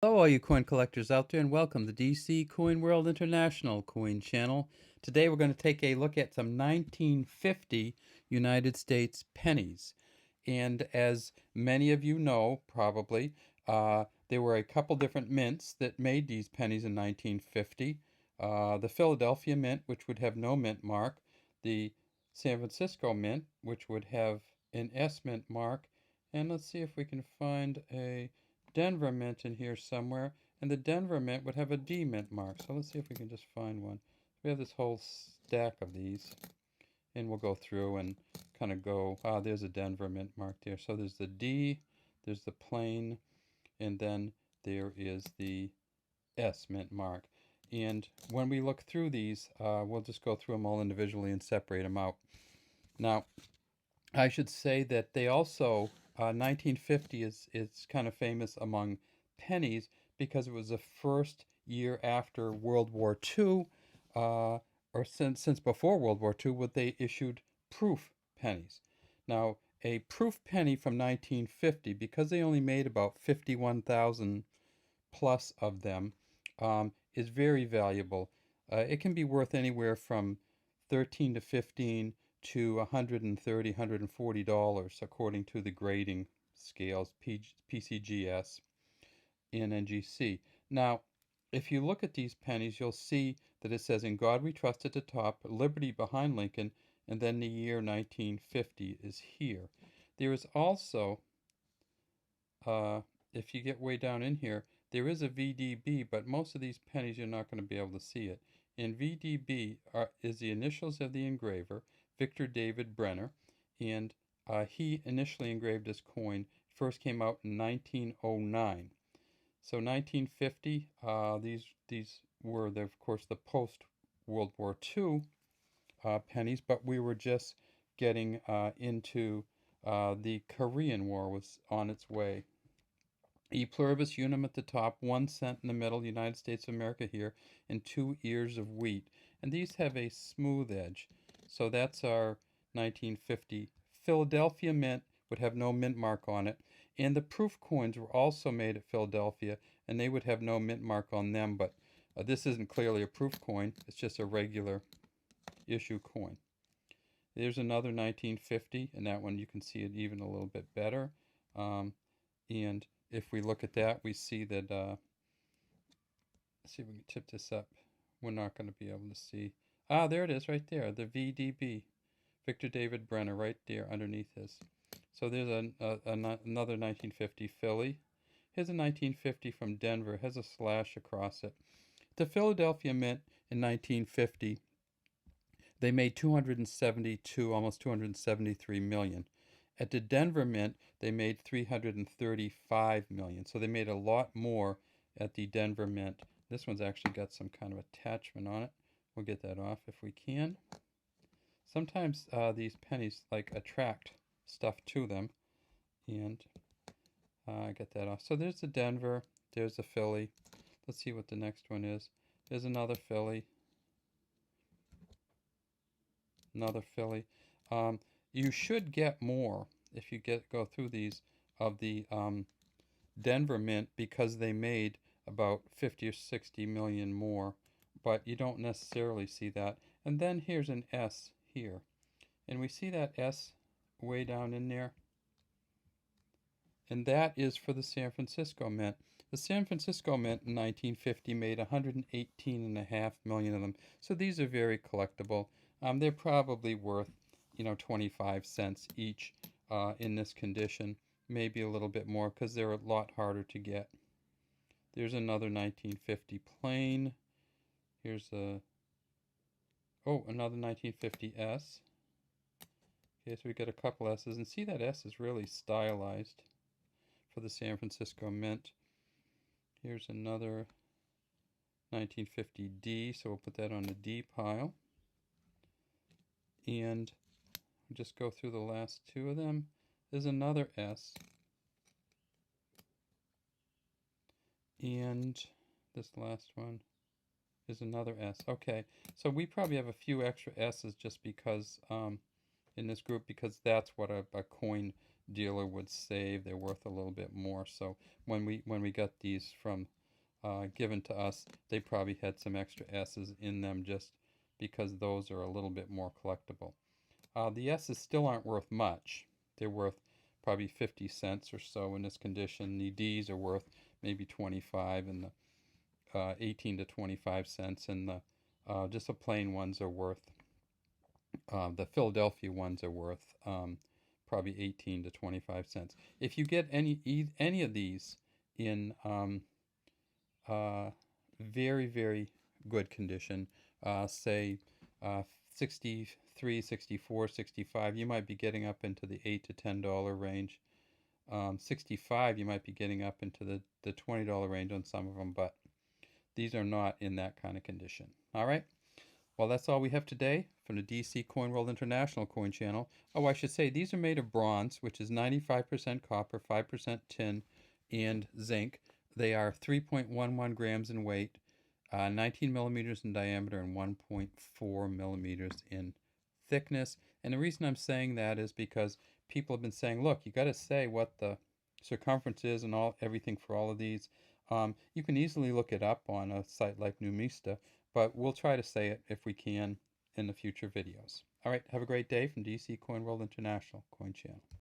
Hello, all you coin collectors out there, and welcome to DC Coin World International Coin Channel. Today, we're going to take a look at some 1950 United States pennies. And as many of you know, probably, there were a couple different mints that made these pennies in 1950. The Philadelphia Mint, which would have no mint mark, the San Francisco Mint, which would have an S mint mark, and let's see if we can find a Denver Mint in here somewhere, and the Denver Mint would have a D Mint mark. So let's see if we can just find one. We have this whole stack of these, and we'll go through and kind of go, there's a Denver Mint mark there. So there's the D, there's the plain, and then there is the S Mint mark. And when we look through these, we'll just go through them all individually and separate them out. Now, I should say that they also 1950 is kind of famous among pennies because it was the first year after World War II, or since before World War II, what they issued proof pennies. Now, a proof penny from 1950, because they only made about 51,000 plus of them, is very valuable. It can be worth anywhere from 13 to 15 to 130, $140 according to the grading scales, PCGS and NGC. Now, if you look at these pennies, you'll see that it says, "In God We Trust" at the top, Liberty behind Lincoln, and then the year 1950 is here. There is also, if you get way down in here, there is a VDB, but most of these pennies you're not going to be able to see it. In VDB is the initials of the engraver, Victor David Brenner, and he initially engraved this coin. First came out in 1909. So 1950, these were, of course, the post-World War II pennies, but we were just getting into the Korean War was on its way. E pluribus unum at the top, 1 cent in the middle, United States of America here, and 2 ears of wheat. And these have a smooth edge. So that's our 1950 Philadelphia Mint, would have no mint mark on it. And the proof coins were also made at Philadelphia, and they would have no mint mark on them. But this isn't clearly a proof coin, it's just a regular issue coin. There's another 1950, and that one you can see it even a little bit better. And if we look at that, we see that, let's see if we can tip this up. We're not going to be able to see. There it is right there, the VDB, Victor David Brenner, right there underneath this. So there's another 1950 Philly. Here's a 1950 from Denver, it has a slash across it. The Philadelphia Mint in 1950, they made 272, almost 273 million. At the Denver Mint, they made 335 million. So they made a lot more at the Denver Mint. This one's actually got some kind of attachment on it. We'll get that off if we can. Sometimes these pennies like attract stuff to them, and get that off. So there's the Denver, there's the Philly. Let's see what the next one is. There's another Philly, another Philly. You should get more if you go through these of the Denver Mint, because they made about 50 or 60 million more, but you don't necessarily see that. And then here's an S here, and we see that S way down in there, and that is for the San Francisco Mint. The San Francisco Mint in 1950 made 118.5 million of them, so these are very collectible. They're probably worth 25 cents each in this condition, maybe a little bit more because they're a lot harder to get. There's another 1950 plain. Here's another 1950 S. Okay, so we got a couple S's, and see that S is really stylized for the San Francisco Mint. Here's another 1950 D, so we'll put that on the D pile. And just go through the last two of them. There's another S. And this last one is another S. Okay, so we probably have a few extra S's just because in this group, because that's what a coin dealer would save. They're worth a little bit more. So when we got these from given to us, they probably had some extra S's in them just because those are a little bit more collectible. The S's still aren't worth much. They're worth probably 50 cents or so in this condition. The D's are worth maybe 25, and the 18 to 25 cents, and the just the plain ones are worth, the Philadelphia ones are worth probably 18 to 25 cents. If you get any of these in very, very good condition, say 63, 64, 65, you might be getting up into the $8 to $10 range. 65, you might be getting up into the $20 range on some of them, but these are not in that kind of condition. All right. Well, that's all we have today from the DC Coin World International Coin Channel. Oh, I should say these are made of bronze, which is 95% copper, 5% tin, and zinc. They are 3.11 grams in weight, 19 millimeters in diameter, and 1.4 millimeters in thickness. And the reason I'm saying that is because people have been saying, look, you got to say what the circumference is and everything for all of these. You can easily look it up on a site like Numista, but we'll try to say it if we can in the future videos. All right, have a great day from DC Coin World International Coin Channel.